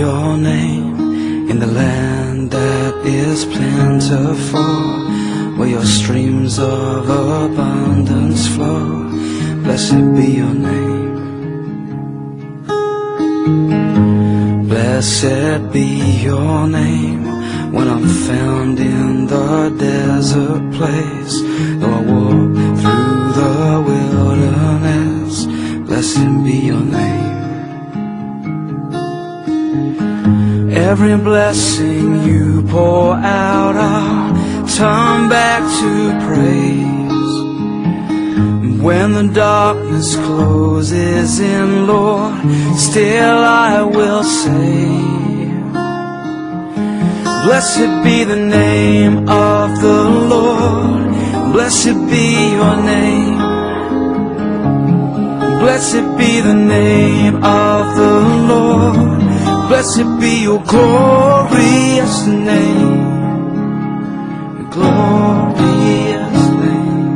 your name in the land that is plentiful, where your streams of abundance flow. Blessed be your name. Blessed be your name when I'm found in the desert place, though I walk through the wilderness. Blessed be your name. Every blessing you pour out, I'll turn back to praise. When the darkness closes in, Lord, still I will say, blessed be the name of the Lord. Blessed be your name. Blessed be the name of the Lord. Blessed be your glorious name. Glorious name.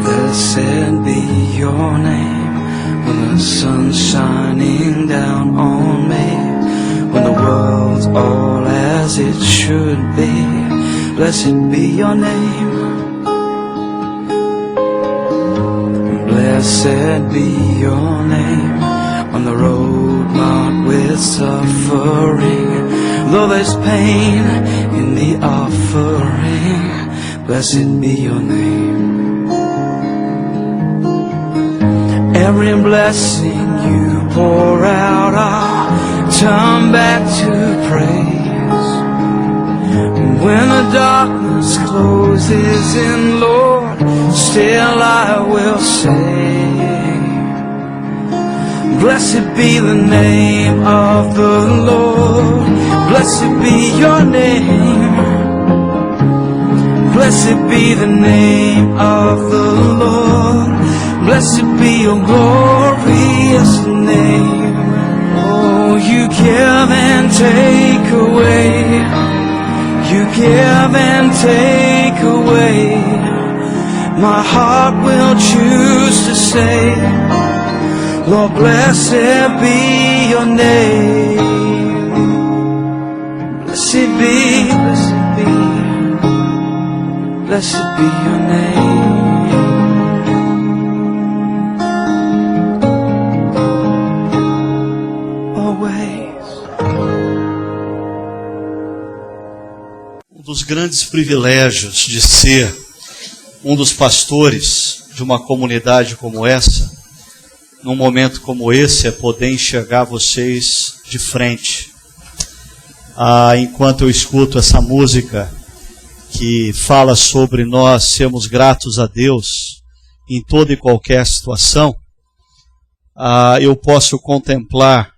Blessed be your name when the sun's shining down on me, when the world's all as it should be. Blessed be your name. Blessed be your name on the road marked with suffering, though there's pain in the offering. Blessed be your name. Every blessing you pour out, I'll turn back to praise. When the darkness closes in, Lord, still I will say, blessed be the name of the Lord. Blessed be your name. Blessed be the name of the Lord. Blessed be your glorious name. Oh, you give and take away. You give and take away. My heart will choose to say, Lord, blessed be your name. Blessed be, blessed be, blessed be your name. Um dos grandes privilégios de ser um dos pastores de uma comunidade como essa, num momento como esse, é poder enxergar vocês de frente. Enquanto eu escuto essa música que fala sobre nós sermos gratos a Deus em toda e qualquer situação, eu posso contemplar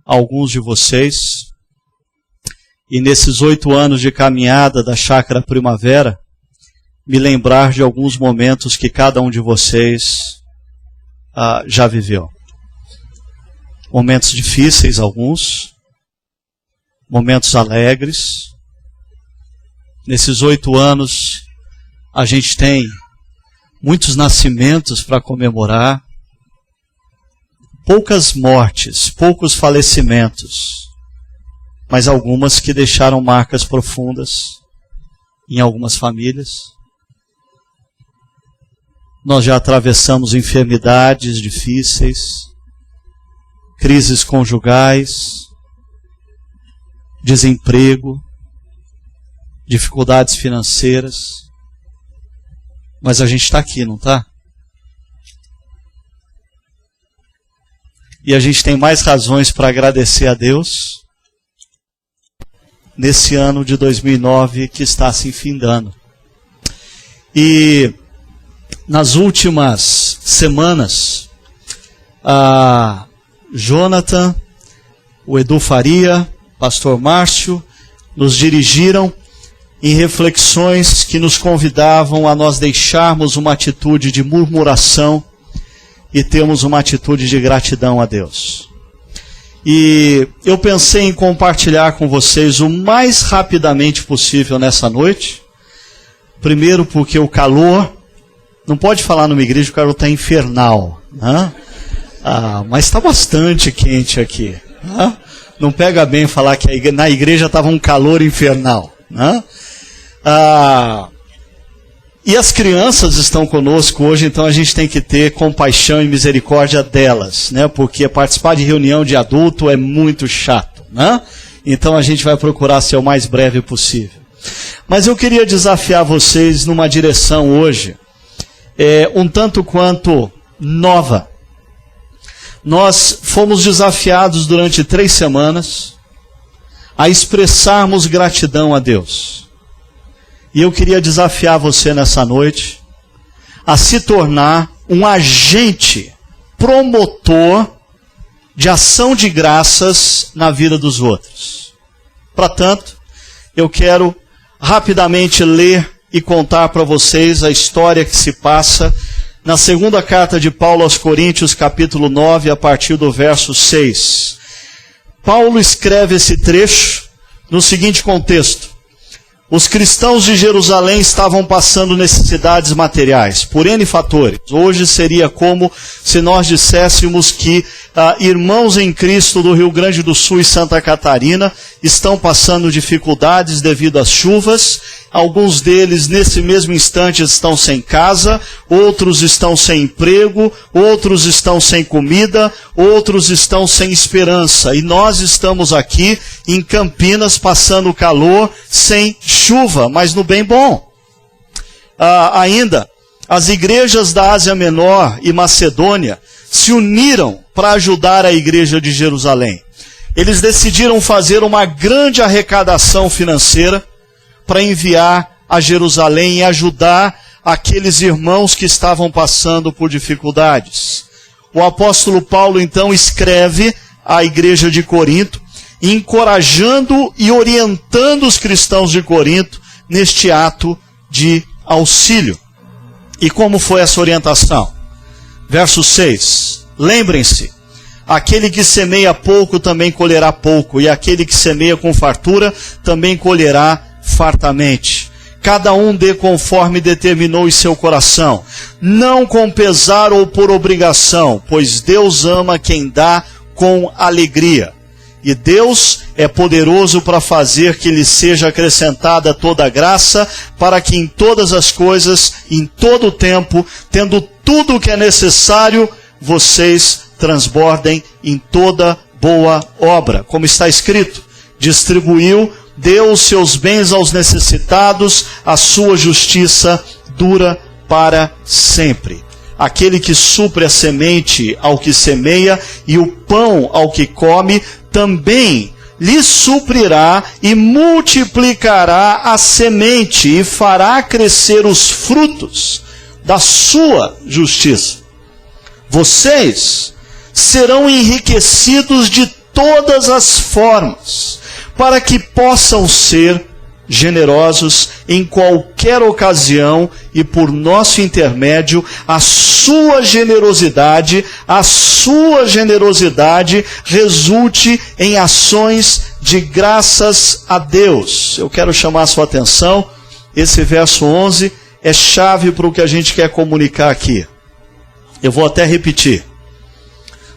alguns de vocês. E nesses 8 anos de caminhada da Chácara Primavera, me lembrar de alguns momentos que cada um de vocês já viveu. Momentos difíceis, alguns. Momentos alegres. Nesses 8 anos, a gente tem muitos nascimentos para comemorar. Poucas mortes, poucos falecimentos, mas algumas que deixaram marcas profundas em algumas famílias. Nós já atravessamos enfermidades difíceis, crises conjugais, desemprego, dificuldades financeiras, mas a gente está aqui, não está? E a gente tem mais razões para agradecer a Deus nesse ano de 2009 que está se findando. E nas últimas semanas, Jonathan, o Edu Faria, pastor Márcio, nos dirigiram em reflexões que nos convidavam a nós deixarmos uma atitude de murmuração e termos uma atitude de gratidão a Deus. E eu pensei em compartilhar com vocês o mais rapidamente possível nessa noite. Primeiro porque o calor Não pode falar numa igreja que o cara está infernal, né? Mas está bastante quente aqui, né? Não pega bem falar que na igreja estava um calor infernal, né? E as crianças estão conosco hoje, então a gente tem que ter compaixão e misericórdia delas, né? Porque participar de reunião de adulto é muito chato, né? Então a gente vai procurar ser o mais breve possível. Mas eu queria desafiar vocês numa direção hoje, um tanto quanto nova. Nós fomos desafiados durante 3 semanas a expressarmos gratidão a Deus. E eu queria desafiar você nessa noite a se tornar um agente promotor de ação de graças na vida dos outros. Portanto, eu quero rapidamente ler e contar para vocês a história que se passa na segunda carta de Paulo aos Coríntios, capítulo 9, a partir do verso 6. Paulo escreve esse trecho no seguinte contexto: os cristãos de Jerusalém estavam passando necessidades materiais, por N fatores. Hoje seria como se nós disséssemos que irmãos em Cristo do Rio Grande do Sul e Santa Catarina estão passando dificuldades devido às chuvas. Alguns deles, nesse mesmo instante, estão sem casa, outros estão sem emprego, outros estão sem comida, outros estão sem esperança. E nós estamos aqui em Campinas passando calor, sem chuva, mas no bem bom. Ainda, as igrejas da Ásia Menor e Macedônia se uniram para ajudar a igreja de Jerusalém. Eles decidiram fazer uma grande arrecadação financeira para enviar a Jerusalém e ajudar aqueles irmãos que estavam passando por dificuldades. O apóstolo Paulo então escreve à igreja de Corinto, encorajando e orientando os cristãos de Corinto neste ato de auxílio. E como foi essa orientação? Verso 6. Lembrem-se, aquele que semeia pouco também colherá pouco, e aquele que semeia com fartura também colherá fartamente. Cada um dê conforme determinou em seu coração, não com pesar ou por obrigação, pois Deus ama quem dá com alegria. E Deus é poderoso para fazer que lhe seja acrescentada toda a graça, para que em todas as coisas, em todo o tempo, tendo tudo o que é necessário, vocês transbordem em toda boa obra. Como está escrito, distribuiu, deu os seus bens aos necessitados, a sua justiça dura para sempre. Aquele que supre a semente ao que semeia e o pão ao que come, também lhe suprirá e multiplicará a semente e fará crescer os frutos da sua justiça. Vocês serão enriquecidos de todas as formas, para que possam ser generosos em qualquer ocasião e por nosso intermédio a sua generosidade resulte em ações de graças a Deus. Eu quero chamar a sua atenção, esse verso 11 é chave para o que a gente quer comunicar aqui. Eu vou até repetir.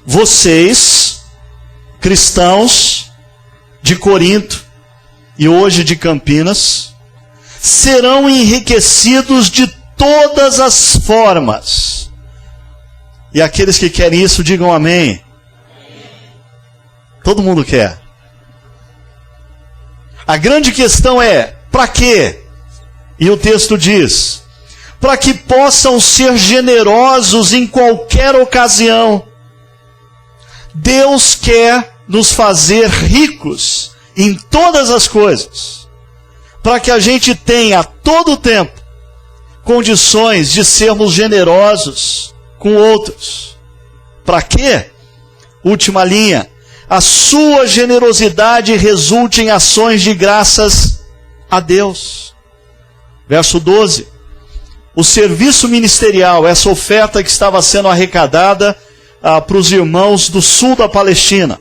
Vocês, cristãos de Corinto e hoje de Campinas, serão enriquecidos de todas as formas. E aqueles que querem isso, digam amém. Todo mundo quer. A grande questão é, para quê? E o texto diz, para que possam ser generosos em qualquer ocasião. Deus quer nos fazer ricos em todas as coisas, para que a gente tenha a todo tempo condições de sermos generosos com outros. Para quê? Última linha. A sua generosidade resulte em ações de graças a Deus. Verso 12. O serviço ministerial, essa oferta que estava sendo arrecadada para os irmãos do sul da Palestina.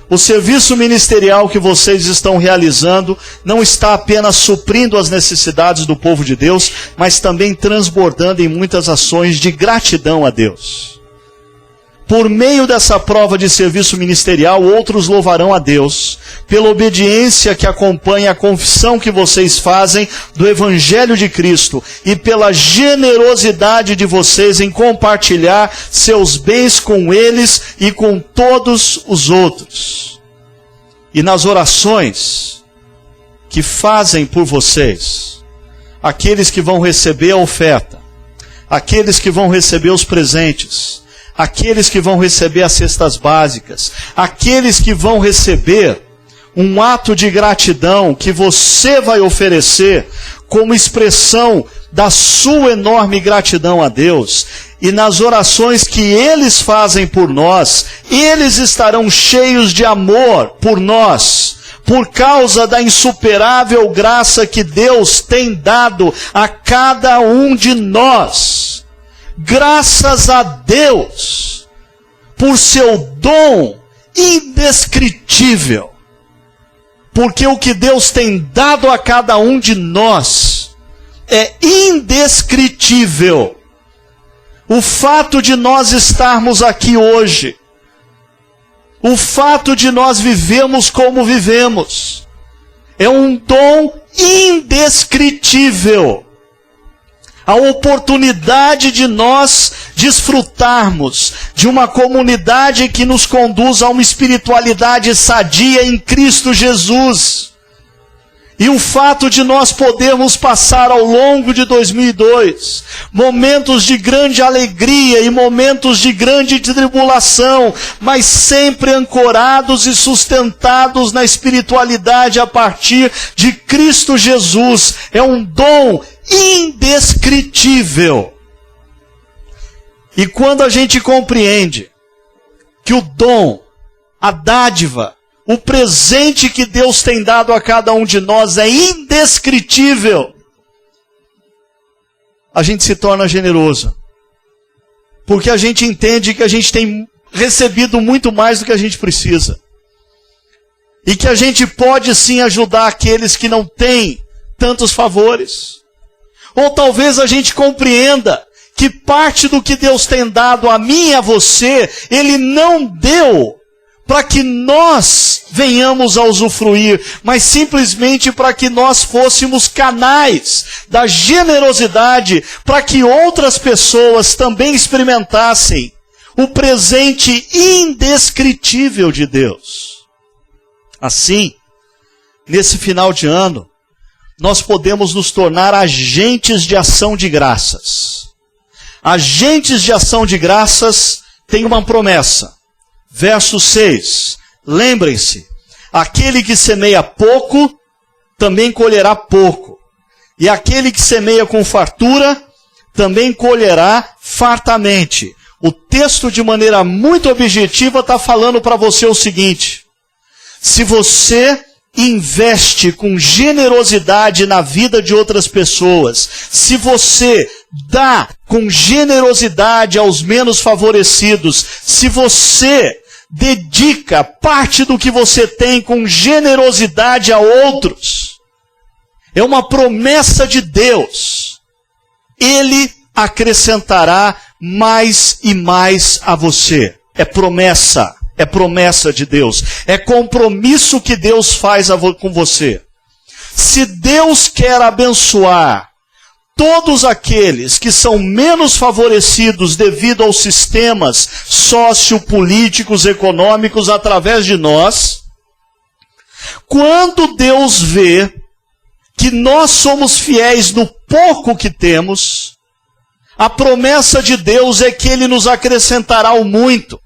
O serviço ministerial que vocês estão realizando não está apenas suprindo as necessidades do povo de Deus, mas também transbordando em muitas ações de gratidão a Deus. Por meio dessa prova de serviço ministerial, outros louvarão a Deus pela obediência que acompanha a confissão que vocês fazem do Evangelho de Cristo e pela generosidade de vocês em compartilhar seus bens com eles e com todos os outros. E nas orações que fazem por vocês, aqueles que vão receber a oferta, aqueles que vão receber os presentes, aqueles que vão receber as cestas básicas, aqueles que vão receber um ato de gratidão que você vai oferecer como expressão da sua enorme gratidão a Deus, e nas orações que eles fazem por nós, eles estarão cheios de amor por nós, por causa da insuperável graça que Deus tem dado a cada um de nós. Graças a Deus, por seu dom indescritível, porque o que Deus tem dado a cada um de nós é indescritível. O fato de nós estarmos aqui hoje, o fato de nós vivemos como vivemos, é um dom indescritível. A oportunidade de nós desfrutarmos de uma comunidade que nos conduz a uma espiritualidade sadia em Cristo Jesus. E o fato de nós podermos passar ao longo de 2002 momentos de grande alegria e momentos de grande tribulação, mas sempre ancorados e sustentados na espiritualidade a partir de Cristo Jesus, é um dom indescritível. E quando a gente compreende que o dom, a dádiva, o presente que Deus tem dado a cada um de nós é indescritível, a gente se torna generoso. Porque a gente entende que a gente tem recebido muito mais do que a gente precisa. E que a gente pode sim ajudar aqueles que não têm tantos favores. Ou talvez a gente compreenda que parte do que Deus tem dado a mim e a você, Ele não deu para que nós venhamos a usufruir, mas simplesmente para que nós fôssemos canais da generosidade, para que outras pessoas também experimentassem o presente indescritível de Deus. Assim, nesse final de ano, nós podemos nos tornar agentes de ação de graças. Agentes de ação de graças têm uma promessa. Verso 6. Lembrem-se, aquele que semeia pouco, também colherá pouco. E aquele que semeia com fartura, também colherá fartamente. O texto, de maneira muito objetiva, está falando para você o seguinte: se você investe com generosidade na vida de outras pessoas, se você dá com generosidade aos menos favorecidos, se você dedica parte do que você tem com generosidade a outros, é uma promessa de Deus. Ele acrescentará mais e mais a você. É promessa de Deus. É compromisso que Deus faz com você. Se Deus quer abençoar todos aqueles que são menos favorecidos devido aos sistemas sociopolíticos, econômicos através de nós, quando Deus vê que nós somos fiéis no pouco que temos, a promessa de Deus é que Ele nos acrescentará o muito.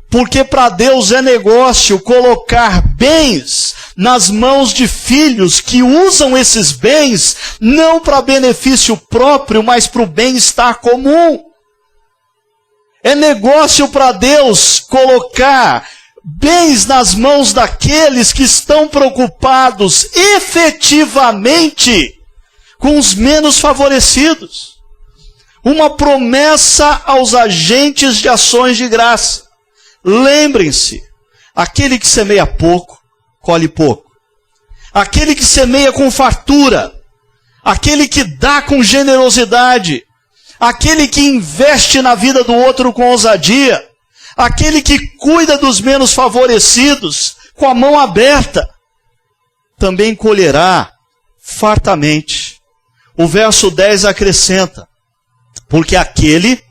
Porque para Deus é negócio colocar bens nas mãos de filhos que usam esses bens não para benefício próprio, mas para o bem-estar comum. É negócio para Deus colocar bens nas mãos daqueles que estão preocupados efetivamente com os menos favorecidos. Uma promessa aos agentes de ações de graça. Lembrem-se, Aquele que semeia pouco, colhe pouco. Aquele que semeia com fartura, aquele que dá com generosidade, aquele que investe na vida do outro com ousadia, aquele que cuida dos menos favorecidos com a mão aberta, também colherá fartamente. O verso 10 acrescenta: porque aquele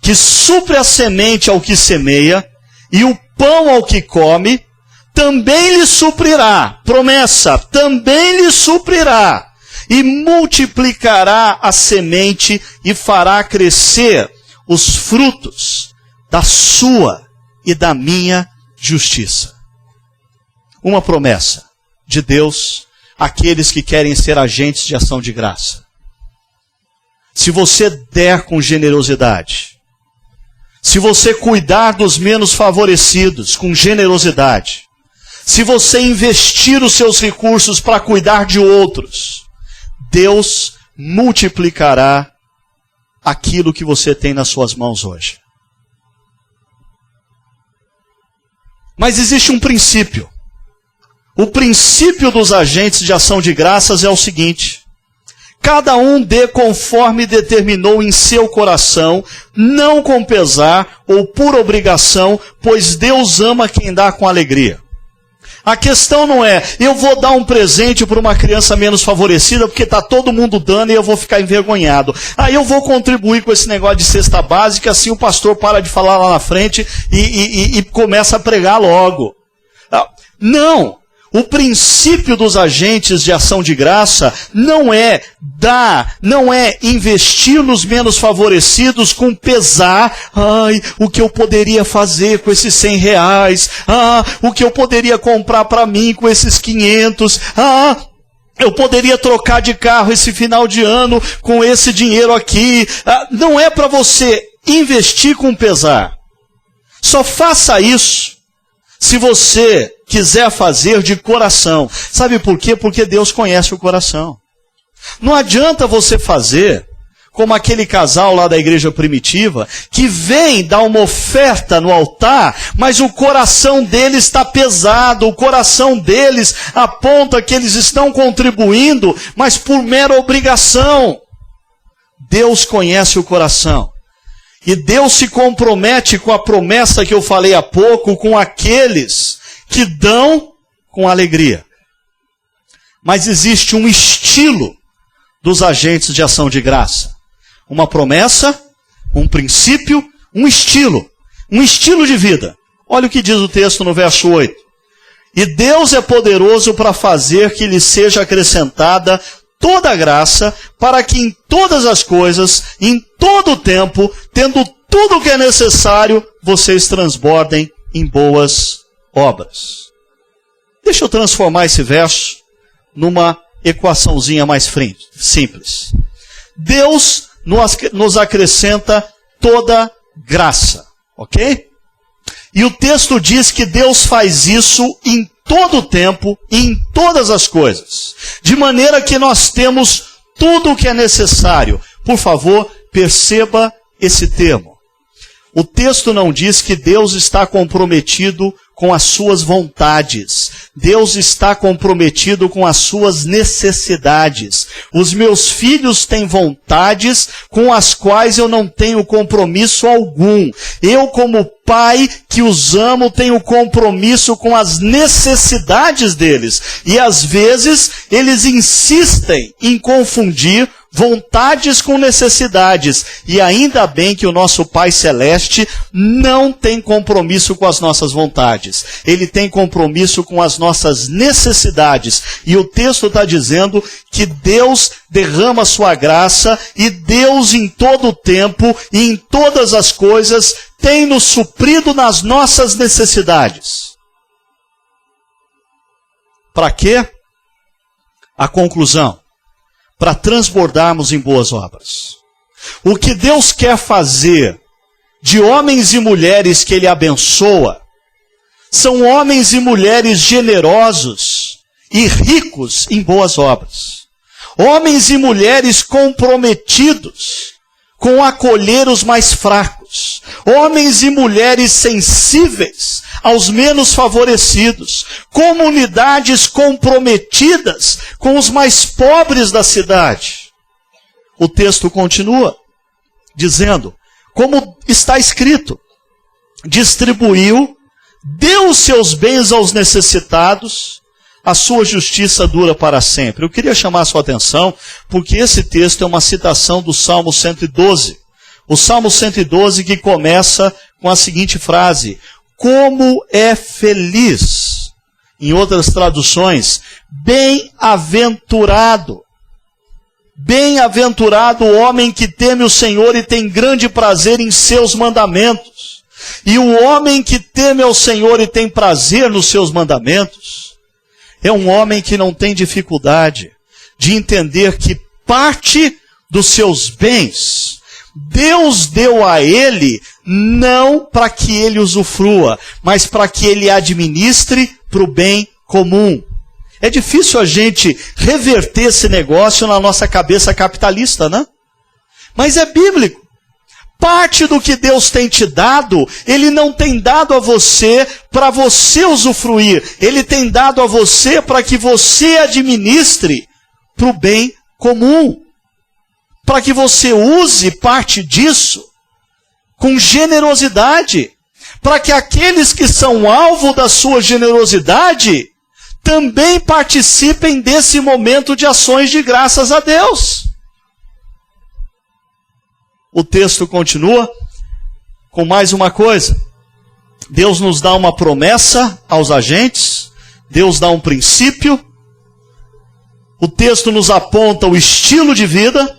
que supre a semente ao que semeia e o pão ao que come, também lhe suprirá, promessa, também lhe suprirá, e multiplicará a semente e fará crescer os frutos da sua e da minha justiça. Uma promessa de Deus àqueles que querem ser agentes de ação de graça. Se você der com generosidade, se você cuidar dos menos favorecidos com generosidade, se você investir os seus recursos para cuidar de outros, Deus multiplicará aquilo que você tem nas suas mãos hoje. Mas existe um princípio. O princípio dos agentes de ação de graças é o seguinte: cada um dê conforme determinou em seu coração, não com pesar ou por obrigação, pois Deus ama quem dá com alegria. A questão não é, eu vou dar um presente para uma criança menos favorecida, porque está todo mundo dando e eu vou ficar envergonhado. Aí eu vou contribuir com esse negócio de cesta básica, assim o pastor para de falar lá na frente e começa a pregar logo. Não! O princípio dos agentes de ação de graça não é dar, não é investir nos menos favorecidos com pesar. Ai, o que eu poderia fazer com esses R$100? O que eu poderia comprar para mim com esses 500? Eu poderia trocar de carro esse final de ano com esse dinheiro aqui. Não é para você investir com pesar. Só faça isso se você quiser fazer de coração. Sabe por quê? Porque Deus conhece o coração. Não adianta você fazer como aquele casal lá da igreja primitiva, que vem dar uma oferta no altar, mas o coração deles está pesado, o coração deles aponta que eles estão contribuindo, mas por mera obrigação. Deus conhece o coração. E Deus se compromete com a promessa que eu falei há pouco, com aqueles que dão com alegria. Mas existe um estilo dos agentes de ação de graça. Uma promessa, um princípio, um estilo de vida. Olha o que diz o texto no verso 8. E Deus é poderoso para fazer que lhe seja acrescentada toda a graça, para que em todas as coisas, em todo o tempo, tendo tudo o que é necessário, vocês transbordem em boas obras. Deixa eu transformar esse verso numa equaçãozinha mais simples. Deus nos acrescenta toda graça, ok? E o texto diz que Deus faz isso em todo o tempo e em todas as coisas, de maneira que nós temos tudo o que é necessário. Por favor, perceba esse termo. O texto não diz que Deus está comprometido com as suas vontades. Deus está comprometido com as suas necessidades. Os meus filhos têm vontades com as quais eu não tenho compromisso algum. Eu, como pai que os amo, tenho compromisso com as necessidades deles. E às vezes eles insistem em confundir vontades com necessidades. E ainda bem que o nosso Pai Celeste não tem compromisso com as nossas vontades. Ele tem compromisso com as nossas necessidades. E o texto está dizendo que Deus derrama sua graça e Deus em todo o tempo e em todas as coisas tem nos suprido nas nossas necessidades. Para quê? A conclusão. Para transbordarmos em boas obras. O que Deus quer fazer de homens e mulheres que Ele abençoa, são homens e mulheres generosos e ricos em boas obras. Homens e mulheres comprometidos com acolher os mais fracos. fracos, homens e mulheres sensíveis aos menos favorecidos, comunidades comprometidas com os mais pobres da cidade. O texto continua dizendo, como está escrito, distribuiu, deu os seus bens aos necessitados, a sua justiça dura para sempre. Eu queria chamar a sua atenção, porque esse texto é uma citação do Salmo 112. O Salmo 112 que começa com a seguinte frase, como é feliz, em outras traduções, bem-aventurado. Bem-aventurado o homem que teme o Senhor e tem grande prazer em seus mandamentos. E o homem que teme ao Senhor e tem prazer nos seus mandamentos, é um homem que não tem dificuldade de entender que parte dos seus bens, Deus deu a ele, não para que ele usufrua, mas para que ele administre para o bem comum. É difícil a gente reverter esse negócio na nossa cabeça capitalista, né? Mas é bíblico. Parte do que Deus tem te dado, Ele não tem dado a você para você usufruir. Ele tem dado a você para que você administre para o bem comum. Para que você use parte disso com generosidade. Para que aqueles que são alvo da sua generosidade também participem desse momento de ações de graças a Deus. O texto continua com mais uma coisa. Deus nos dá uma promessa aos agentes, Deus dá um princípio, o texto nos aponta o estilo de vida,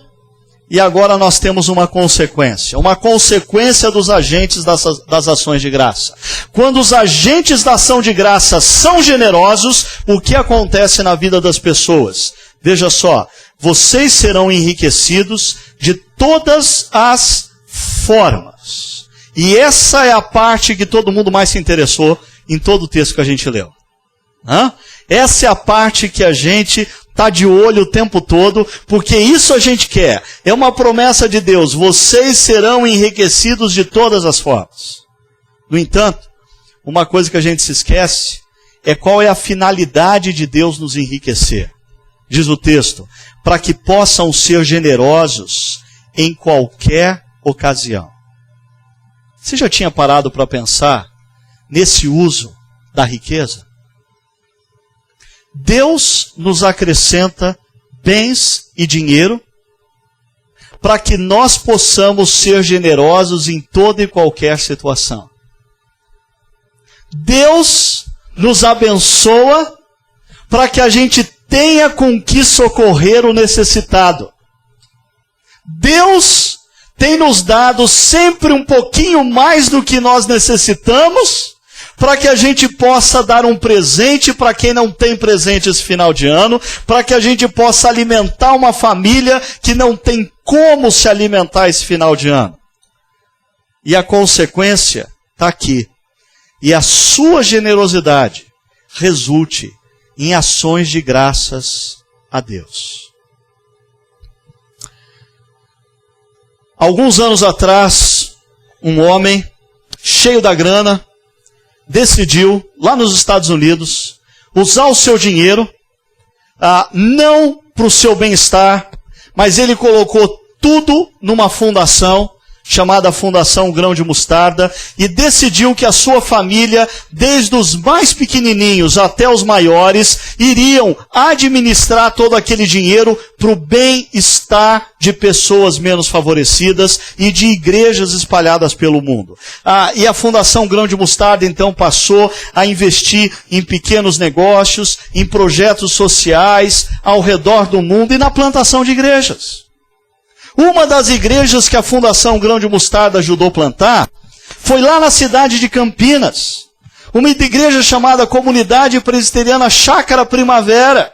e agora nós temos uma consequência dos agentes das ações de graça. Quando os agentes da ação de graça são generosos, o que acontece na vida das pessoas? Veja só, vocês serão enriquecidos de todas as formas. E essa é a parte que todo mundo mais se interessou em todo o texto que a gente leu. Essa é a parte que a gente está de olho o tempo todo, porque isso a gente quer. É uma promessa de Deus, vocês serão enriquecidos de todas as formas. No entanto, uma coisa que a gente se esquece é qual é a finalidade de Deus nos enriquecer. Diz o texto, para que possam ser generosos em qualquer ocasião. Você já tinha parado para pensar nesse uso da riqueza? Deus nos acrescenta bens e dinheiro para que nós possamos ser generosos em toda e qualquer situação. Deus nos abençoa para que a gente tenha com que socorrer o necessitado. Deus tem nos dado sempre um pouquinho mais do que nós necessitamos, para que a gente possa dar um presente para quem não tem presente esse final de ano, para que a gente possa alimentar uma família que não tem como se alimentar esse final de ano. E a consequência está aqui. E a sua generosidade resulte em ações de graças a Deus. Alguns anos atrás, um homem cheio da grana decidiu, lá nos Estados Unidos, usar o seu dinheiro, não para o seu bem-estar, mas ele colocou tudo numa fundação, chamada Fundação Grão de Mostarda, e decidiu que a sua família, desde os mais pequenininhos até os maiores, iriam administrar todo aquele dinheiro para o bem-estar de pessoas menos favorecidas e de igrejas espalhadas pelo mundo. E a Fundação Grão de Mostarda, então, passou a investir em pequenos negócios, em projetos sociais ao redor do mundo e na plantação de igrejas. Uma das igrejas que a Fundação Grão de Mostarda ajudou a plantar foi lá na cidade de Campinas. Uma igreja chamada Comunidade Presbiteriana Chácara Primavera.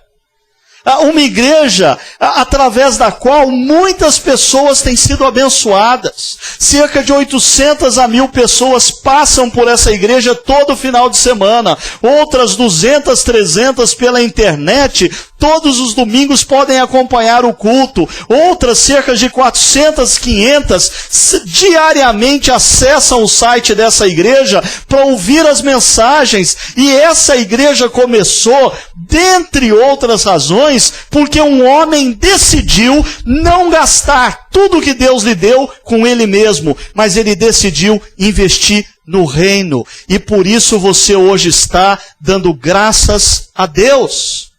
Uma igreja através da qual muitas pessoas têm sido abençoadas. Cerca de 800 a 1000 pessoas passam por essa igreja todo final de semana. Outras 200, 300 pela internet, todos os domingos podem acompanhar o culto. Outras, cerca de 400, 500, diariamente acessam o site dessa igreja para ouvir as mensagens. E essa igreja começou, dentre outras razões, porque um homem decidiu não gastar tudo que Deus lhe deu com ele mesmo, mas ele decidiu investir no reino. E por isso você hoje está dando graças a Deus.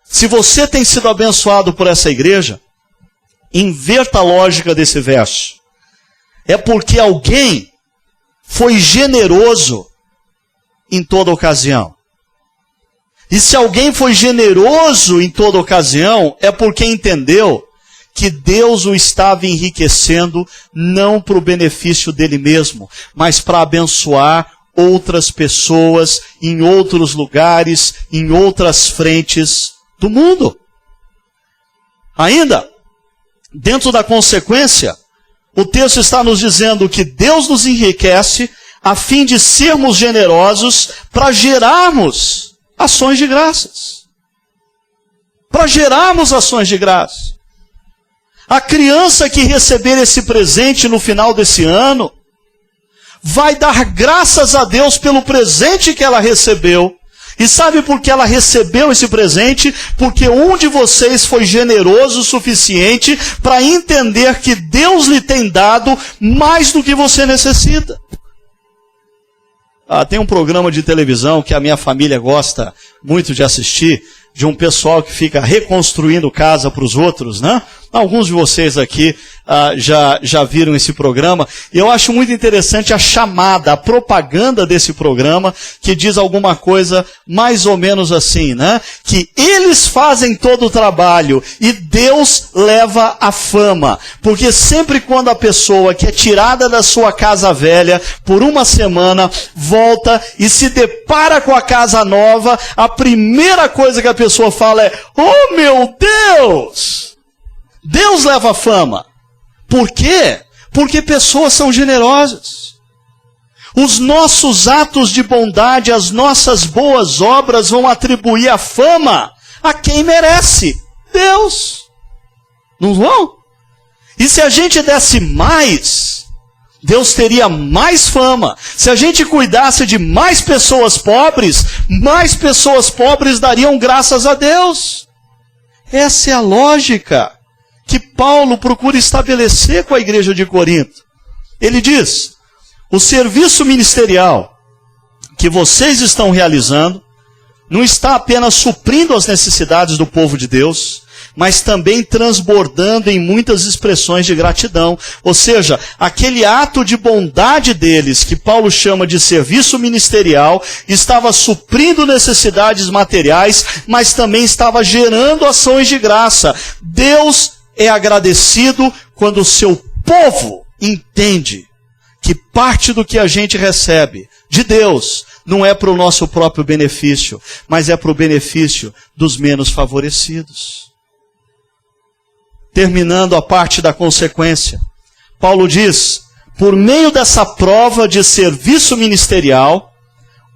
Se você tem sido abençoado por essa igreja, inverta a lógica desse verso. É porque alguém foi generoso em toda ocasião. E se alguém foi generoso em toda ocasião, é porque entendeu que Deus o estava enriquecendo não para o benefício dele mesmo, mas para abençoar outras pessoas em outros lugares, em outras frentes do mundo. Ainda, dentro da consequência, o texto está nos dizendo que Deus nos enriquece a fim de sermos generosos para gerarmos ações de graças. Para gerarmos ações de graça. A criança que receber esse presente no final desse ano vai dar graças a Deus pelo presente que ela recebeu. E sabe por que ela recebeu esse presente? Porque um de vocês foi generoso o suficiente para entender que Deus lhe tem dado mais do que você necessita. Tem um programa de televisão que a minha família gosta muito de assistir, de um pessoal que fica reconstruindo casa para os outros, né? Alguns de vocês aqui já viram esse programa. E eu acho muito interessante a chamada, a propaganda desse programa, que diz alguma coisa mais ou menos assim, né? Que eles fazem todo o trabalho e Deus leva a fama. Porque sempre quando a pessoa que é tirada da sua casa velha por uma semana, volta e se depara com a casa nova, a primeira coisa que a pessoa fala é: "Oh meu Deus!" Deus leva a fama. Por quê? Porque pessoas são generosas. Os nossos atos de bondade, as nossas boas obras vão atribuir a fama a quem merece. Deus. Não vão? E se a gente desse mais, Deus teria mais fama. Se a gente cuidasse de mais pessoas pobres dariam graças a Deus. Essa é a lógica que Paulo procura estabelecer com a igreja de Corinto. Ele diz: o serviço ministerial que vocês estão realizando não está apenas suprindo as necessidades do povo de Deus, mas também transbordando em muitas expressões de gratidão. Ou seja, aquele ato de bondade deles, que Paulo chama de serviço ministerial, estava suprindo necessidades materiais, mas também estava gerando ações de graça. Deus é agradecido quando o seu povo entende que parte do que a gente recebe de Deus não é para o nosso próprio benefício, mas é para o benefício dos menos favorecidos. Terminando a parte da consequência, Paulo diz: por meio dessa prova de serviço ministerial,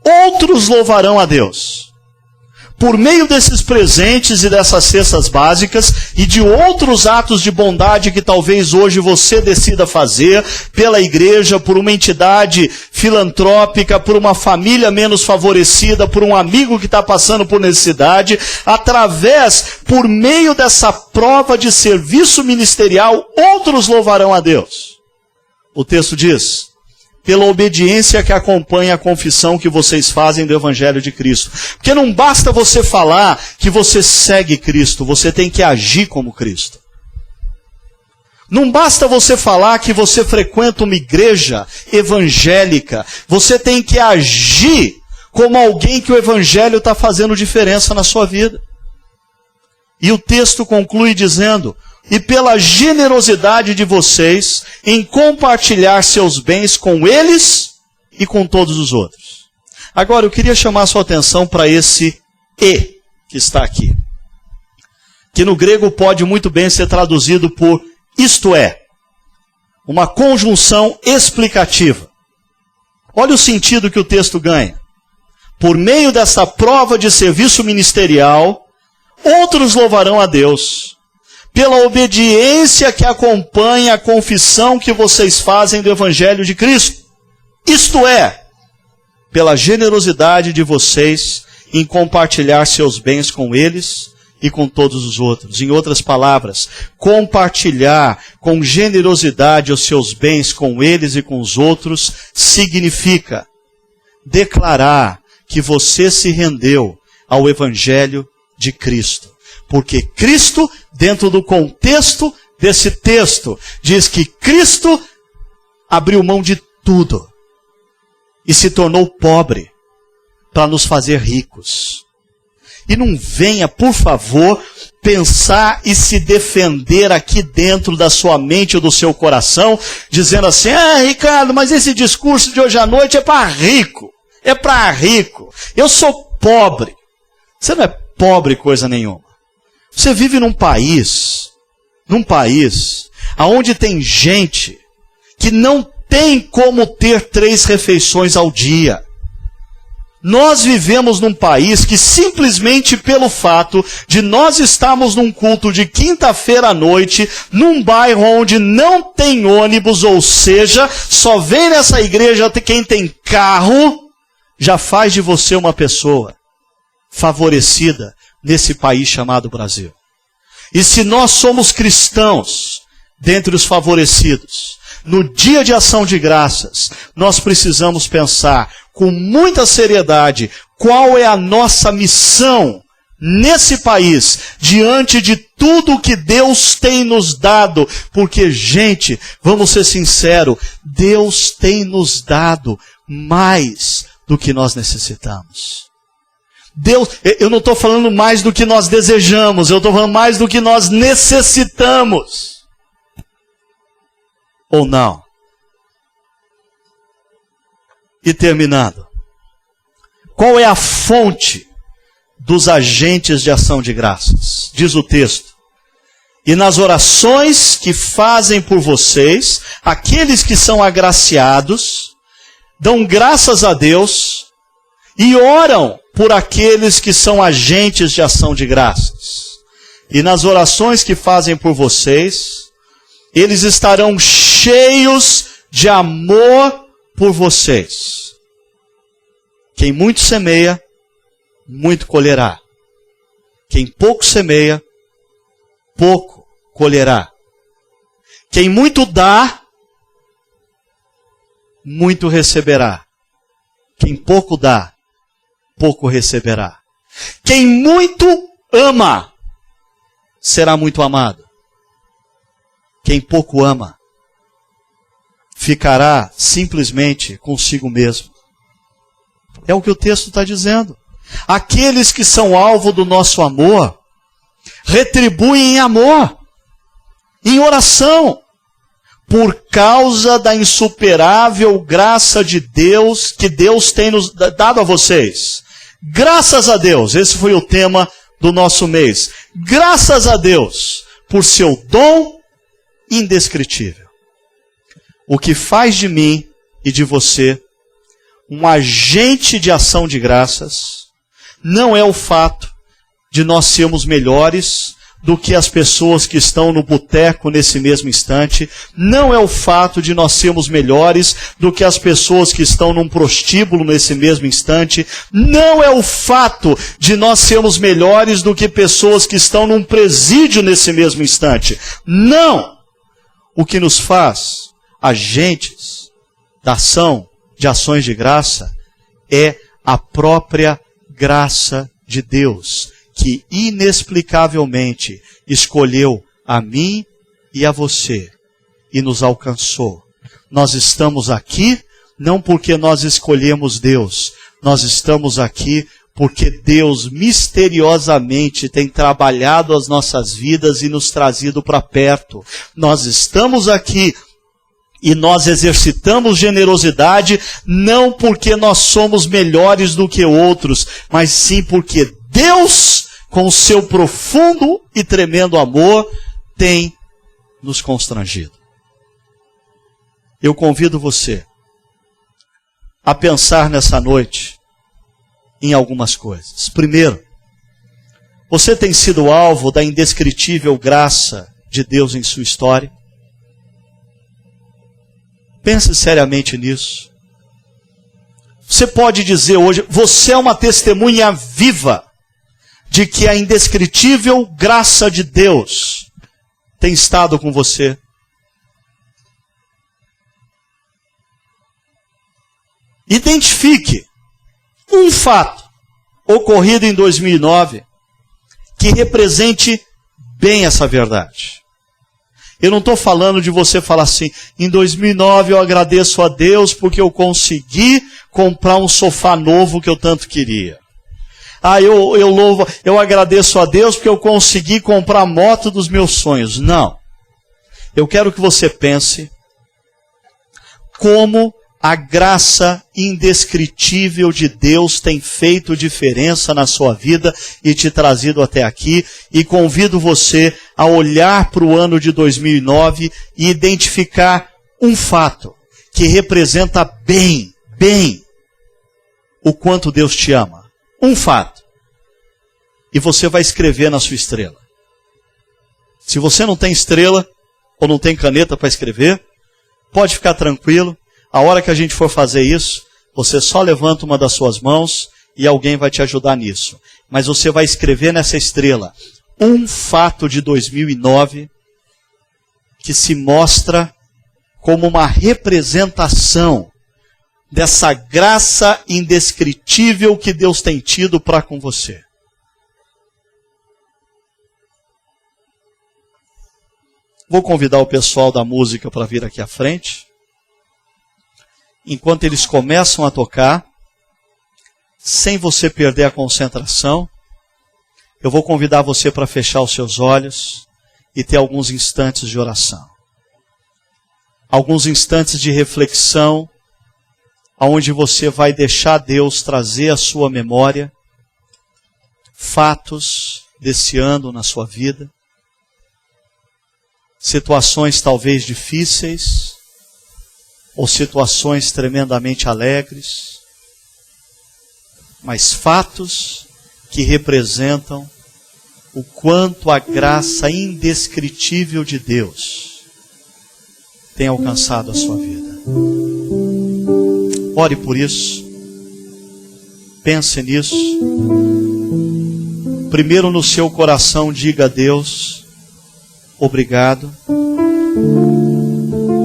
outros louvarão a Deus. Por meio desses presentes e dessas cestas básicas e de outros atos de bondade que talvez hoje você decida fazer pela igreja, por uma entidade filantrópica, por uma família menos favorecida, por um amigo que está passando por necessidade, por meio dessa prova de serviço ministerial, outros louvarão a Deus. O texto diz: pela obediência que acompanha a confissão que vocês fazem do Evangelho de Cristo. Porque não basta você falar que você segue Cristo, você tem que agir como Cristo. Não basta você falar que você frequenta uma igreja evangélica, você tem que agir como alguém que o Evangelho está fazendo diferença na sua vida. E o texto conclui dizendo: e pela generosidade de vocês em compartilhar seus bens com eles e com todos os outros. Agora eu queria chamar a sua atenção para esse "e" que está aqui. que no grego pode muito bem ser traduzido por isto é, uma conjunção explicativa. Olha o sentido que o texto ganha. Por meio dessa prova de serviço ministerial, outros louvarão a Deus, pela obediência que acompanha a confissão que vocês fazem do Evangelho de Cristo. Isto é, pela generosidade de vocês em compartilhar seus bens com eles e com todos os outros. Em outras palavras, compartilhar com generosidade os seus bens com eles e com os outros significa declarar que você se rendeu ao Evangelho de Cristo. Porque Cristo, dentro do contexto desse texto, diz que Cristo abriu mão de tudo e se tornou pobre para nos fazer ricos. E não venha, por favor, pensar e se defender aqui dentro da sua mente ou do seu coração, dizendo assim, Ricardo, mas esse discurso de hoje à noite é para rico. É para rico. Eu sou pobre. Você não é pobre coisa nenhuma. Você vive num país onde tem gente que não tem como ter 3 refeições ao dia. Nós vivemos num país que simplesmente pelo fato de nós estarmos num culto de quinta-feira à noite, num bairro onde não tem ônibus, ou seja, só vem nessa igreja quem tem carro, já faz de você uma pessoa favorecida nesse país chamado Brasil. E se nós somos cristãos, dentre os favorecidos, no dia de ação de graças, nós precisamos pensar com muita seriedade qual é a nossa missão nesse país, diante de tudo que Deus tem nos dado. Porque, gente, vamos ser sinceros, Deus tem nos dado mais do que nós necessitamos. Deus, eu não estou falando mais do que nós desejamos, eu estou falando mais do que nós necessitamos. Ou não? E terminando, qual é a fonte dos agentes de ação de graças? Diz o texto, e nas orações que fazem por vocês, aqueles que são agraciados, dão graças a Deus e oram por aqueles que são agentes de ação de graças. E nas orações que fazem por vocês, eles estarão cheios de amor por vocês. Quem muito semeia, muito colherá. Quem pouco semeia, pouco colherá. Quem muito dá, muito receberá. Quem pouco dá, pouco receberá. Quem muito ama, será muito amado. Quem pouco ama, ficará simplesmente consigo mesmo. É o que o texto está dizendo. Aqueles que são alvo do nosso amor, retribuem em amor, em oração, por causa da insuperável graça de Deus, que Deus tem nos dado a vocês. Graças a Deus, esse foi o tema do nosso mês. Graças a Deus, por seu dom indescritível. O que faz de mim e de você um agente de ação de graças não é o fato de nós sermos melhores do que as pessoas que estão no boteco nesse mesmo instante, não é o fato de nós sermos melhores do que as pessoas que estão num prostíbulo nesse mesmo instante, não é o fato de nós sermos melhores do que pessoas que estão num presídio nesse mesmo instante. Não! O que nos faz agentes da ação de ações de graça é a própria graça de Deus, que inexplicavelmente escolheu a mim e a você e nos alcançou. Nós estamos aqui não porque nós escolhemos Deus, nós estamos aqui porque Deus misteriosamente tem trabalhado as nossas vidas e nos trazido para perto. Nós estamos aqui e nós exercitamos generosidade não porque nós somos melhores do que outros, mas sim porque Deus com o seu profundo e tremendo amor, tem nos constrangido. Eu convido você a pensar nessa noite em algumas coisas. Primeiro, você tem sido alvo da indescritível graça de Deus em sua história? Pense seriamente nisso. Você pode dizer hoje, você é uma testemunha viva de que a indescritível graça de Deus tem estado com você. Identifique um fato ocorrido em 2009 que represente bem essa verdade. Eu não estou falando de você falar assim, em 2009 eu agradeço a Deus porque eu consegui comprar um sofá novo que eu tanto queria. Eu agradeço a Deus porque eu consegui comprar a moto dos meus sonhos. Não. Eu quero que você pense como a graça indescritível de Deus tem feito diferença na sua vida e te trazido até aqui. E convido você a olhar para o ano de 2009 e identificar um fato que representa bem o quanto Deus te ama. Um fato. E você vai escrever na sua estrela. Se você não tem estrela ou não tem caneta para escrever, pode ficar tranquilo. A hora que a gente for fazer isso, você só levanta uma das suas mãos e alguém vai te ajudar nisso. Mas você vai escrever nessa estrela um fato de 2009 que se mostra como uma representação dessa graça indescritível que Deus tem tido para com você. Vou convidar o pessoal da música para vir aqui à frente. Enquanto eles começam a tocar, sem você perder a concentração, eu vou convidar você para fechar os seus olhos e ter alguns instantes de oração. Alguns instantes de reflexão, onde você vai deixar Deus trazer à sua memória fatos desse ano na sua vida, situações talvez difíceis, ou situações tremendamente alegres, mas fatos que representam o quanto a graça indescritível de Deus tem alcançado a sua vida. Ore por isso, pense nisso. Primeiro no seu coração diga a Deus, obrigado.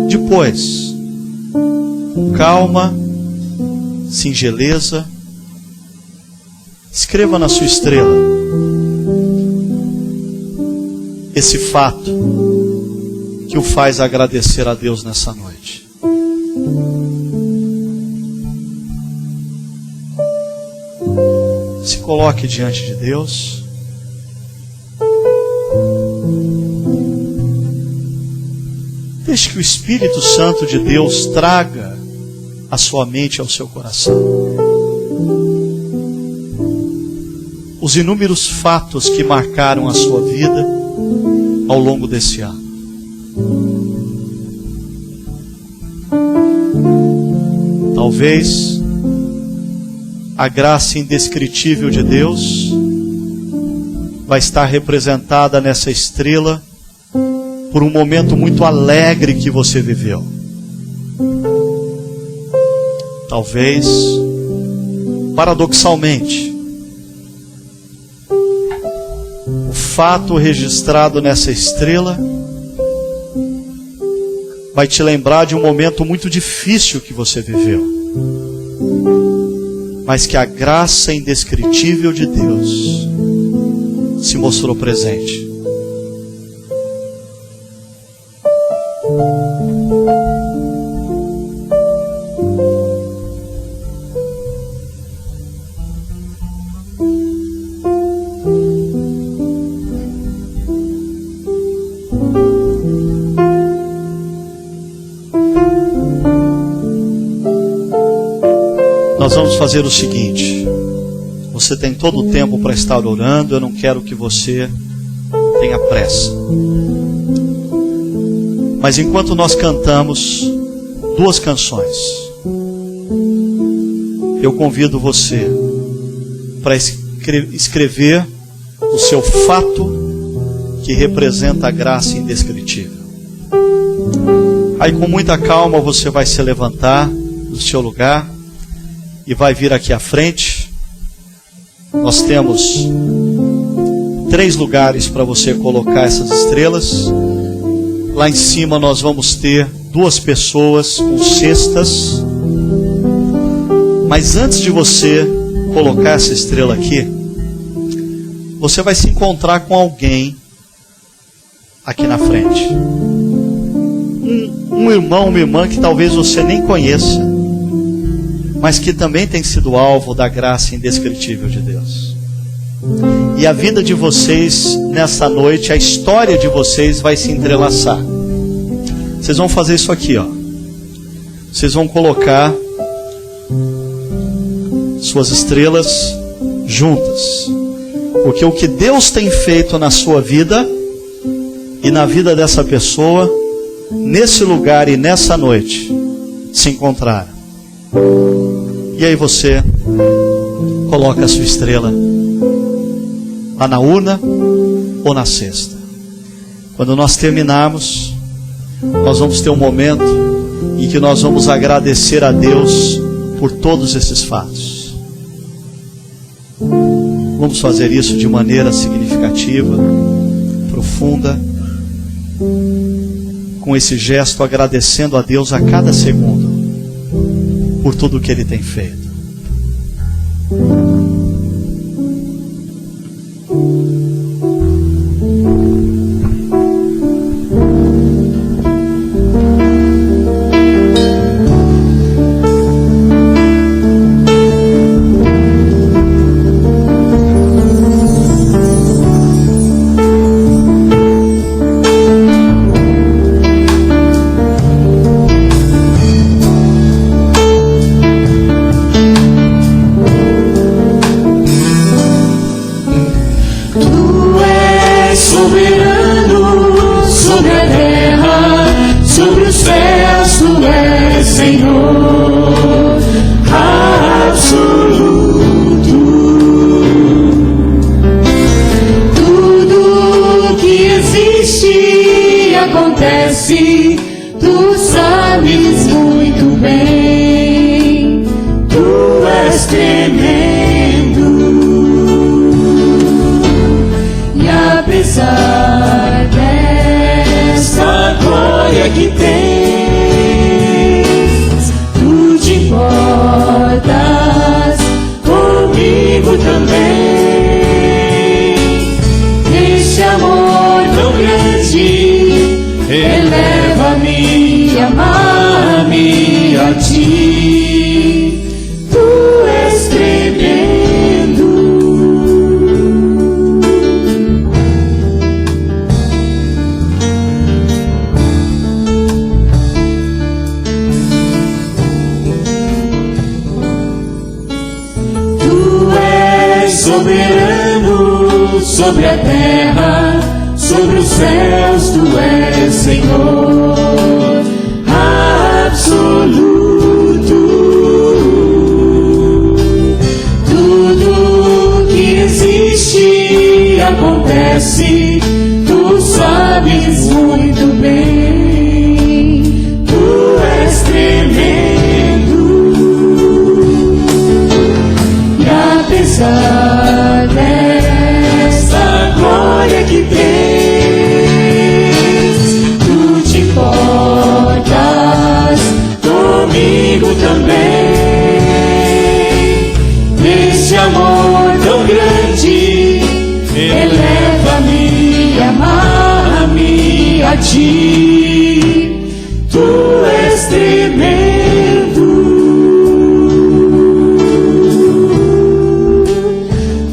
Depois, calma, singeleza, escreva na sua estrela esse fato que o faz agradecer a Deus nessa noite. Se coloque diante de Deus. Deixe que o Espírito Santo de Deus traga a sua mente ao seu coração os inúmeros fatos que marcaram a sua vida ao longo desse ano. Talvez a graça indescritível de Deus vai estar representada nessa estrela por um momento muito alegre que você viveu. Talvez, paradoxalmente, o fato registrado nessa estrela vai te lembrar de um momento muito difícil que você viveu, mas que a graça indescritível de Deus se mostrou presente. Nós vamos fazer o seguinte: Você tem todo o tempo para estar orando. Eu não quero que você tenha pressa. Mas enquanto nós cantamos 2 canções, eu convido você para escrever o seu fato que representa a graça indescritível. Aí com muita calma você vai se levantar do seu lugar e vai vir aqui à frente. Nós temos 3 lugares para você colocar essas estrelas. Lá em cima nós vamos ter 2 pessoas com cestas. Mas antes de você colocar essa estrela aqui, você vai se encontrar com alguém aqui na frente. Um irmão, uma irmã que talvez você nem conheça, mas que também tem sido alvo da graça indescritível de Deus. E a vida de vocês nessa noite, a história de vocês vai se entrelaçar. Vocês vão fazer isso aqui, ó. Vocês vão colocar suas estrelas juntas. Porque o que Deus tem feito na sua vida e na vida dessa pessoa, nesse lugar e nessa noite, se encontraram. E aí você coloca a sua estrela lá na urna ou na cesta. Quando nós terminarmos, nós vamos ter um momento em que nós vamos agradecer a Deus por todos esses fatos. Vamos fazer isso de maneira significativa, profunda, com esse gesto agradecendo a Deus a cada segundo por tudo que Ele tem feito. Sobre a terra, sobre os céus, Tu és Senhor absoluto. Tudo que existe acontece, Tu sabes muito bem. Tu és tremendo. E apesar dessa glória que tens, Tu te importas comigo também. Nesse amor tão grande, eleva-me, ama-me a Ti. Tu és tremendo.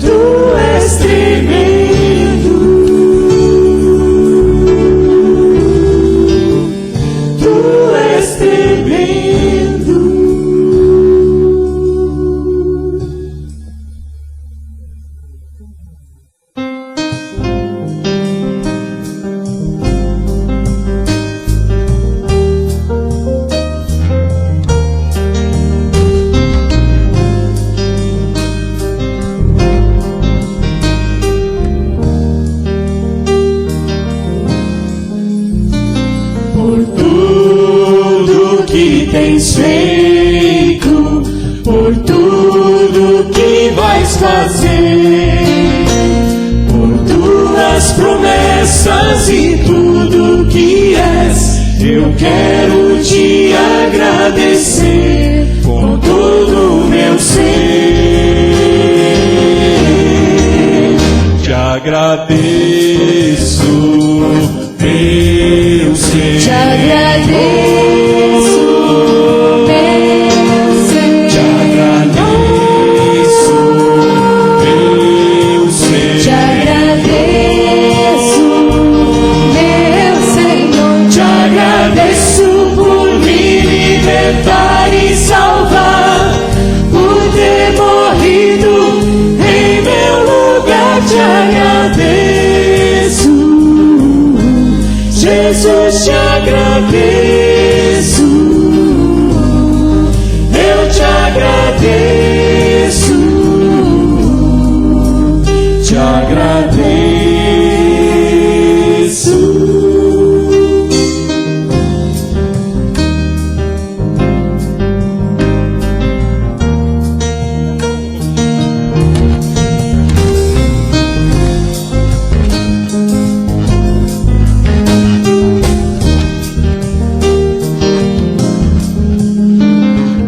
Tu és tremendo. Tu és tremendo. tens feito, por tudo que vais fazer, por tuas promessas e tudo que és. Eu quero te agradecer com todo o meu ser. Te agradeço, meu ser. Te agradeço, meu ser. Te agradeço, meu ser. Te agradeço, meu Senhor. Te agradeço por me libertar e salvar, por ter morrido em meu lugar. Te agradeço, Jesus, te agradeço. Eu te agradeço, te agradeço.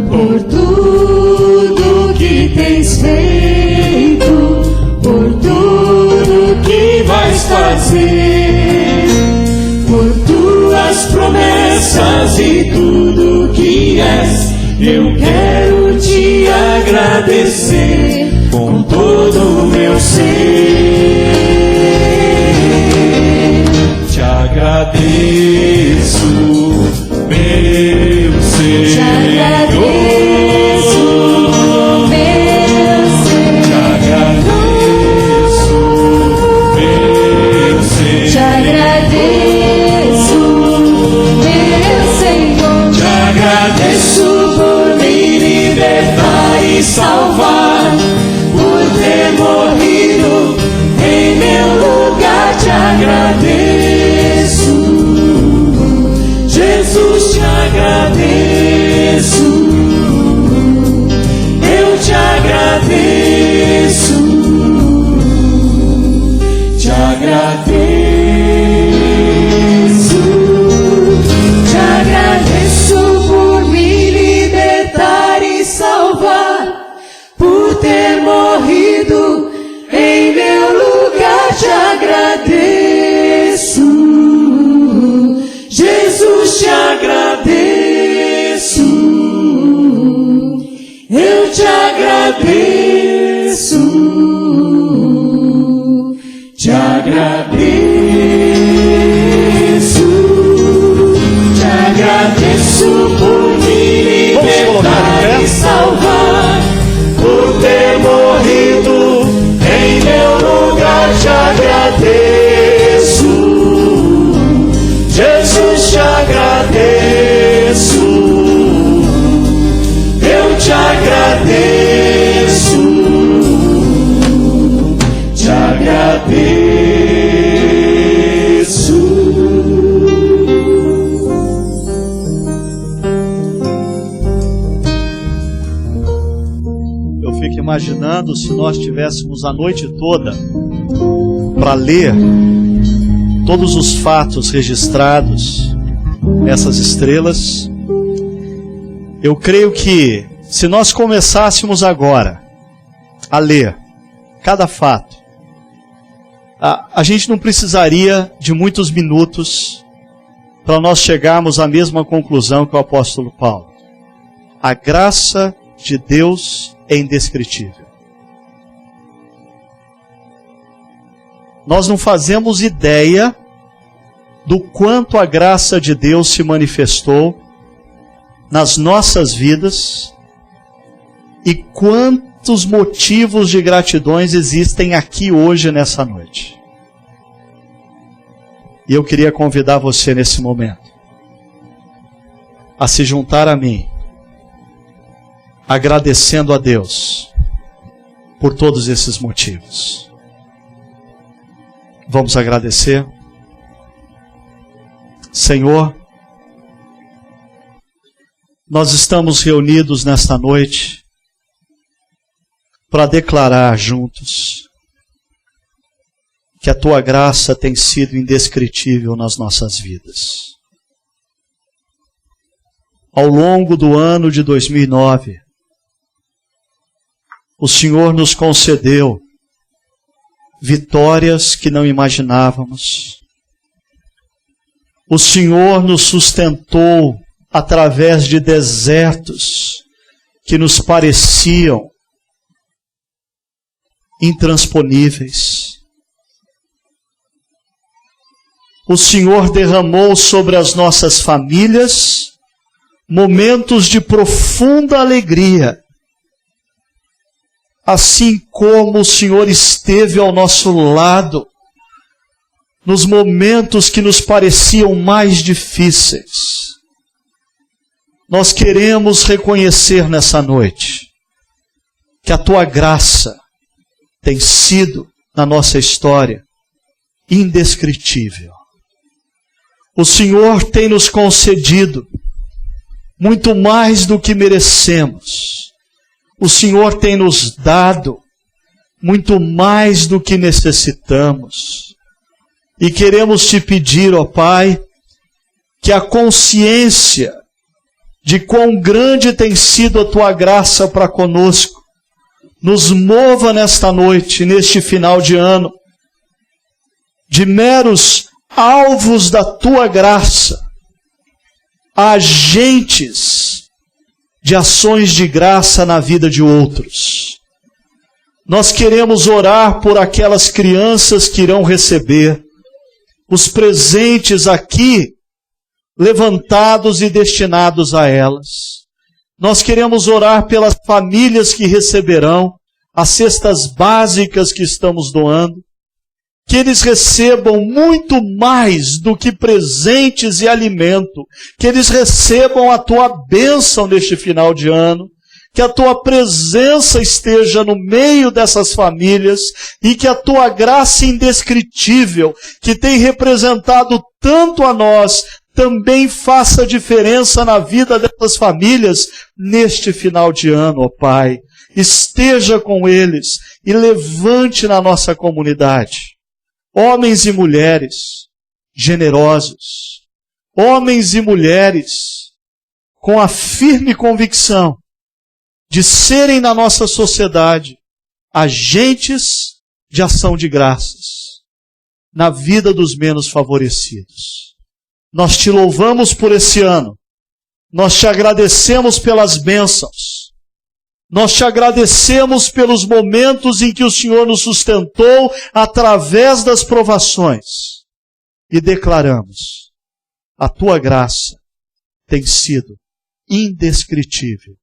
Por tudo que tens feito, por tudo que vais fazer, por tuas promessas e tudo que és. Eu quero te agradecer com todo o meu ser. Te agradeço, meu ser. Te agradeço, meu ser. Te agradeço, meu ser. Te agradeço, meu Senhor. Te agradeço por me libertar e salvar, por ter morrido em meu lugar. Te agradeço, Jesus, te agradeço. Eu te agradeço, te agradeço. Te agradeço por me libertar e salvar, por ter morrido em meu lugar. Te agradeço, Jesus, te agradeço. Eu te agradeço, te agradeço. Te agradeço por me libertar e salvar, por ter morrido em meu lugar. Te agradeço, Jesus, te agradeço. Eu te agradeço, te agradeço. Eu fico imaginando se nós tivéssemos a noite toda para ler todos os fatos registrados nessas estrelas. Eu creio que se nós começássemos agora a ler cada fato, a gente não precisaria de muitos minutos para nós chegarmos à mesma conclusão que o apóstolo Paulo. A graça de Deus é indescritível. Nós não fazemos ideia do quanto a graça de Deus se manifestou nas nossas vidas e quantos motivos de gratidões existem aqui hoje nessa noite. E eu queria convidar você nesse momento a se juntar a mim, agradecendo a Deus por todos esses motivos. Vamos agradecer. Senhor, Nós estamos reunidos nesta noite para declarar juntos que a Tua graça tem sido indescritível nas nossas vidas. Ao longo do ano de 2009, o Senhor nos concedeu vitórias que não imaginávamos. O Senhor nos sustentou através de desertos que nos pareciam intransponíveis. O Senhor derramou sobre as nossas famílias momentos de profunda alegria, assim como o Senhor esteve ao nosso lado nos momentos que nos pareciam mais difíceis. Nós queremos reconhecer nessa noite que a Tua graça tem sido, na nossa história, indescritível. O Senhor tem nos concedido muito mais do que merecemos. O Senhor tem nos dado muito mais do que necessitamos. E queremos Te pedir, ó Pai, que a consciência de quão grande tem sido a Tua graça para conosco nos mova nesta noite, neste final de ano, de meros alvos da Tua graça, a agentes de ações de graça na vida de outros. Nós queremos orar por aquelas crianças que irão receber os presentes aqui levantados e destinados a elas. Nós queremos orar pelas famílias que receberão as cestas básicas que estamos doando, que eles recebam muito mais do que presentes e alimento, que eles recebam a Tua bênção neste final de ano, que a Tua presença esteja no meio dessas famílias e que a Tua graça indescritível, que tem representado tanto a nós, também faça diferença na vida dessas famílias neste final de ano, ó Pai. Esteja com eles e levante na nossa comunidade homens e mulheres generosos, homens e mulheres com a firme convicção de serem na nossa sociedade agentes de ação de graças na vida dos menos favorecidos. Nós Te louvamos por esse ano, nós Te agradecemos pelas bênçãos, nós Te agradecemos pelos momentos em que o Senhor nos sustentou através das provações e declaramos: a Tua graça tem sido indescritível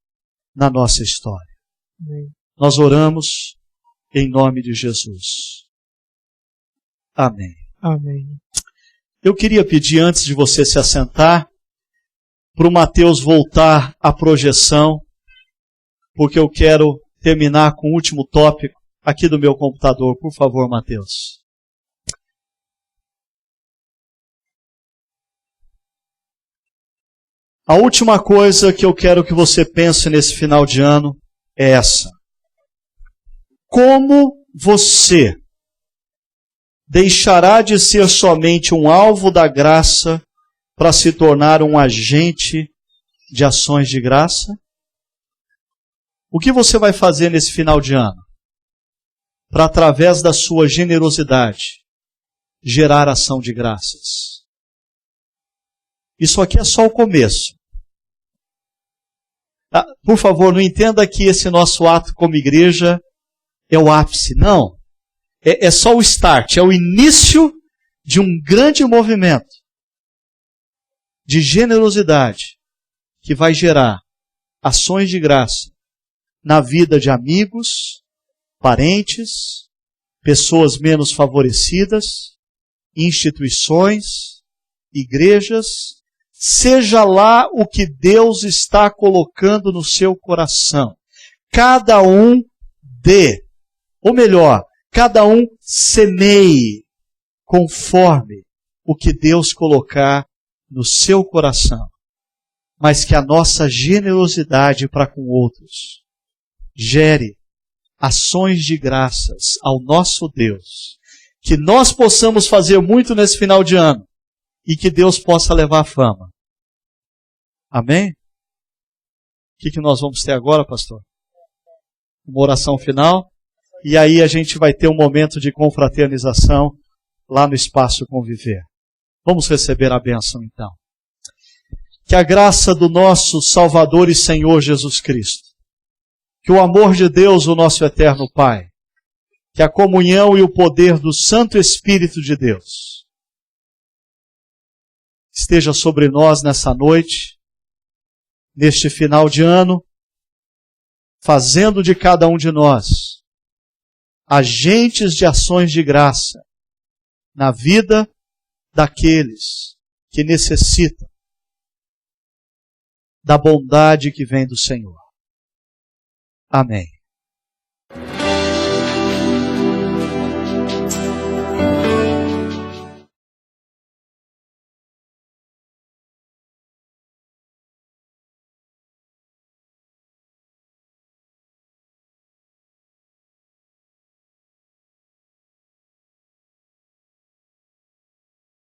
na nossa história. Amém. Nós oramos em nome de Jesus. Amém. Amém. Eu queria pedir, antes de você se assentar, para o Mateus voltar à projeção, porque eu quero terminar com o último tópico aqui do meu computador. Por favor, Mateus. A última coisa que eu quero que você pense nesse final de ano é essa: como você deixará de ser somente um alvo da graça para se tornar um agente de ações de graça? O que você vai fazer nesse final de ano para, através da sua generosidade, gerar ação de graças? Isso aqui é só o começo. Por favor, não entenda que esse nosso ato como igreja é o ápice. Não. É só o start, é o início de um grande movimento de generosidade que vai gerar ações de graça na vida de amigos, parentes, pessoas menos favorecidas, instituições, igrejas, seja lá o que Deus está colocando no seu coração. Cada um dê, ou melhor, cada um semeie conforme o que Deus colocar no seu coração. mas que a nossa generosidade para com outros gere ações de graças ao nosso Deus. Que nós possamos fazer muito nesse final de ano e que Deus possa levar a fama. Amém? O que nós vamos ter agora, pastor? Uma oração final. E aí a gente vai ter um momento de confraternização lá no Espaço Conviver. Vamos receber a bênção então. Que a graça do nosso Salvador e Senhor Jesus Cristo, que o amor de Deus, o nosso eterno Pai, que a comunhão e o poder do Santo Espírito de Deus esteja sobre nós nessa noite, neste final de ano, fazendo de cada um de nós agentes de ações de graça na vida daqueles que necessitam da bondade que vem do Senhor. Amém.